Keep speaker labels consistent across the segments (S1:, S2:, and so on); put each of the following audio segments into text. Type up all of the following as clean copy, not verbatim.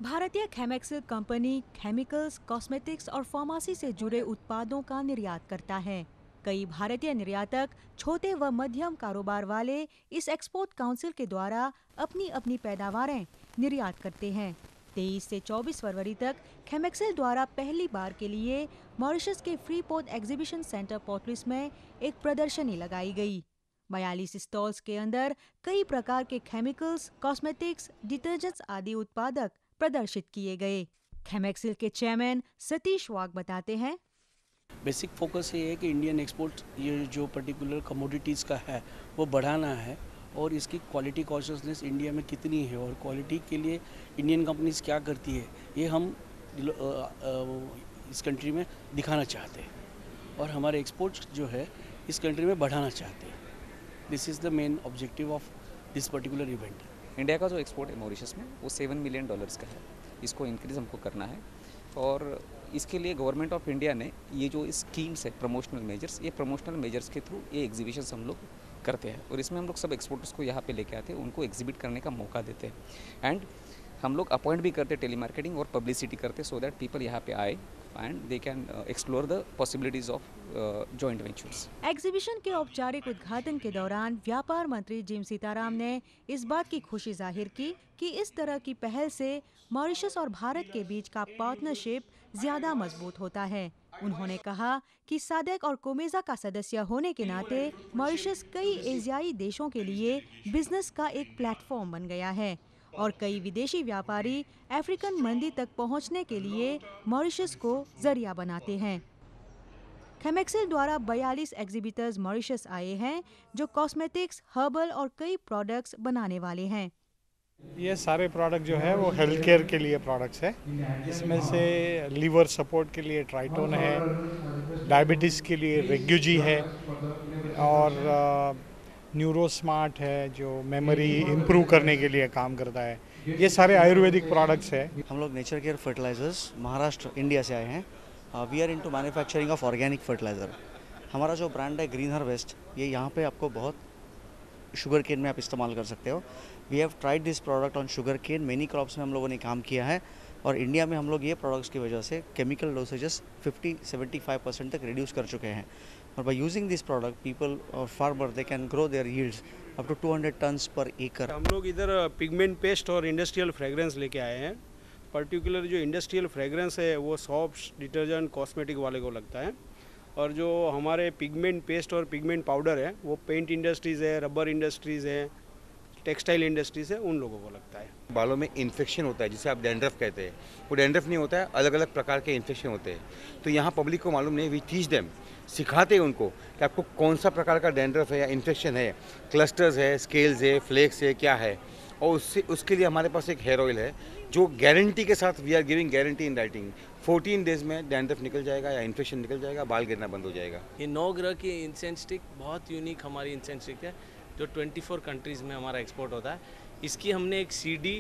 S1: भारतीय खेमेक्सिल company chemicals, cosmetics और pharmacy से जुड़े उत्पादों का निर्यात करता है। कई भारतीय निर्यातक छोटे व मध्यम कारोबार वाले इस एक्सपोर्ट काउंसिल के द्वारा अपनी अपनी पैदावारें निर्यात करते हैं। 23 से 24 फरवरी तक खेमेक्सिल द्वारा पहली बार के लिए मॉरिशस के फ्री पोर्ट एग्जीबिशन सेंटर पोर्टलिस में एक प्रदर्शनी लगाई गई। 42 स्टॉल्स के अंदर कई प्रकार के केमिकल्स, कॉस्मेटिक्स, डिटर्जेंट्स आदि उत्पादक प्रदर्शित किए गए। खेमेक्सिल के चेयरमैन सतीश वाघ बताते हैं,
S2: बेसिक फोकस ये है कि इंडियन एक्सपोर्ट ये जो पर्टिकुलर कमोडिटीज़ का है वो बढ़ाना है और इसकी क्वालिटी कॉन्शियसनेस इंडिया में कितनी है और क्वालिटी के लिए इंडियन कंपनीज क्या करती है ये हम इस कंट्री में दिखाना चाहते हैं और हमारे एक्सपोर्ट जो है इस कंट्री में बढ़ाना चाहते हैं। This is the main objective of this particular event.
S3: India का जो एक्सपोर्ट है मॉरिशस में वो $7 मिलियन का है। इसको इंक्रीज़ हमको करना है और इसके लिए गवर्नमेंट ऑफ इंडिया ने ये जो स्कीम्स है प्रमोशनल मेजर्स, ये प्रमोशनल मेजर्स के थ्रू ये एग्जीबिशंस हम लोग करते हैं और इसमें हम लोग सब एक्सपोर्टर्स को यहाँ पे लेके आते हैं, उनको एग्जिबिट करने का मौका देते हैं एंड हम लोग अपॉइंट भी करते हैं, टेलीमार्केटिंग और पब्लिसिटी करते हैं सो दैट पीपल यहाँ पे आए and they can explore the possibilities of joint ventures.
S1: Exhibition के औपचारिक उद्घाटन के दौरान व्यापार मंत्री जिम सीताराम ने इस बात की खुशी जाहिर की कि इस तरह की पहल से मॉरिशस और भारत के बीच का पार्टनरशिप ज्यादा मजबूत होता है। उन्होंने कहा कि सादेक और कोमेजा का सदस्य होने के नाते मॉरिशस कई एशियाई देशों के लिए बिजनेस का एक प्लेटफॉर्म बन गया है और कई विदेशी व्यापारी अफ्रीकन मंडी तक पहुंचने के लिए मॉरिशस को जरिया बनाते हैं। खेमेक्सिल द्वारा 42 एग्जीबिटर्स मॉरिशस आए हैं जो कॉस्मेटिक्स, हर्बल और कई प्रोडक्ट्स बनाने वाले हैं।
S4: ये सारे प्रोडक्ट जो है वो हेल्थ केयर के लिए प्रोडक्ट्स है। इसमें से लीवर सपोर्ट के लिए ट्राइटोन है, डायबिटीज़ के लिए रेग्यूजी है और न्यूरो स्मार्ट है जो मेमोरी इम्प्रूव करने के लिए काम करता है। ये सारे आयुर्वेदिक प्रोडक्ट्स है।
S5: हम लोग Nature Care Fertilizers Maharashtra India से आए हैं। We are into manufacturing of organic fertiliser. हमारा जो ब्रांड है ग्रीन हार्वेस्ट, ये यहाँ पे आपको बहुत शुगर केन में आप इस्तेमाल कर सकते हो। We have tried this product on sugar cane, many crops में हम लोगों ने काम किया है और इंडिया में हम लोग ये प्रोडक्ट्स की वजह से केमिकल डोसेजेस 50-75% तक रिड्यूस कर चुके हैं और by using this product people और farmer they can grow their yields up to 200 tons per एकड़।
S6: हम लोग इधर पिगमेंट पेस्ट और इंडस्ट्रियल फ्रेगरेंस लेके आए हैं। पर्टिकुलर जो इंडस्ट्रियल फ्रेगरेंस है वो सॉप्स, डिटर्जेंट, कॉस्मेटिक वाले को लगता है और जो हमारे पिगमेंट पेस्ट और पिगमेंट पाउडर है वो पेंट इंडस्ट्रीज़ है, रबर इंडस्ट्रीज़ है, टेक्सटाइल इंडस्ट्रीज़ है, उन लोगों को लगता है।
S7: बालों में इन्फेक्शन होता है जिसे आप डैंड्रफ कहते हैं, वो डैंड्रफ नहीं होता है, अलग अलग प्रकार के इन्फेक्शन होते हैं। तो यहाँ पब्लिक को मालूम नहीं, वी टीच देम, सिखाते हैं उनको कि आपको कौन सा प्रकार का डैंड्रफ है या इन्फेक्शन है, क्लस्टर्स है, स्केल्स है, फ्लेक्स है, क्या है। और उसके लिए हमारे पास एक हेयर ऑयल है जो गारंटी के साथ, we are giving guarantee in writing, 14 days में डैंड्रफ निकल जाएगा या इन्फेक्शन निकल जाएगा, बाल गिरना बंद हो जाएगा।
S8: ये 9 ग्रह की इंसेंस स्टिक बहुत यूनिक हमारी इंसेंस स्टिक है जो 24 कंट्रीज़ में हमारा एक्सपोर्ट होता है। इसकी हमने एक CD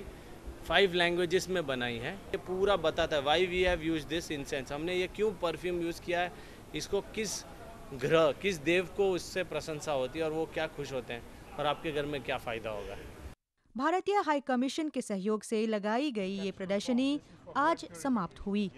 S8: 5 लैंग्वेजेस में बनाई है। ये पूरा बताता है why we have use this incense, हमने ये क्यों परफ्यूम यूज़ किया है, इसको किस ग्रह, किस देव को इससे प्रशंसा होती है और वो क्या खुश होते हैं और आपके घर में क्या फ़ायदा होगा।
S1: भारतीय हाई कमीशन के सहयोग से लगाई गई ये प्रदर्शनी आज समाप्त हुई।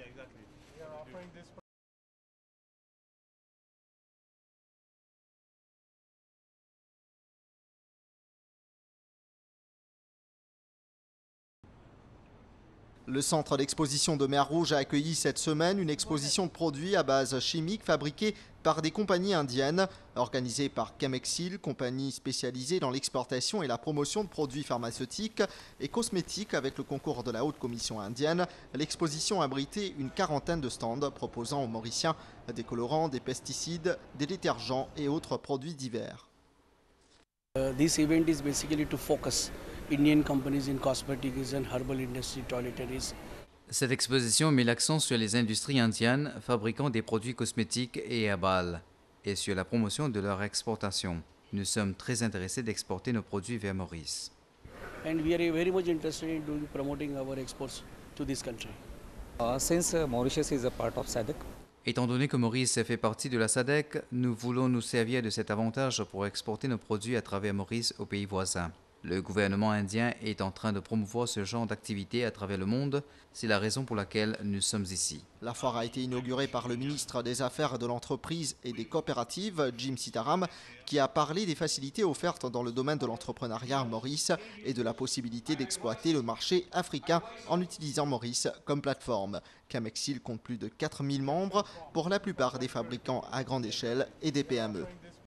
S9: Le centre d'exposition de Mer Rouge a accueilli cette semaine une exposition de produits à base chimique fabriqués par des compagnies indiennes, organisée par Chemexil, compagnie spécialisée dans l'exportation et la promotion de produits pharmaceutiques et cosmétiques avec le concours de la Haute Commission indienne. L'exposition abritait une quarantaine de stands proposant aux Mauriciens des colorants, des pesticides, des détergents et autres produits divers.
S2: This event is basically to focus Indian companies in cosmetics and herbal industry, toiletries.
S10: Cette exposition met l'accent sur les industries indiennes fabriquant des produits cosmétiques et herbales et sur la promotion de leur exportation. Nous sommes très intéressés d'exporter nos produits vers Maurice.
S2: And we are very much interested in promoting our exports to this country.
S3: Since Mauritius is a part of SADC.
S10: Étant donné que Maurice fait partie de la SADC, nous voulons nous servir de cet avantage pour exporter nos produits à travers Maurice aux pays voisins. Le gouvernement indien est en train de promouvoir ce genre d'activité à travers le monde. C'est la raison pour laquelle nous sommes ici.
S9: La foire a été inaugurée par le ministre des Affaires de l'entreprise et des coopératives, Jim Sitaram, qui a parlé des facilités offertes dans le domaine de l'entrepreneuriat à Maurice et de la possibilité d'exploiter le marché africain en utilisant Maurice comme plateforme. Camexil compte plus de 4000 membres, pour la plupart des fabricants à grande échelle et des PME.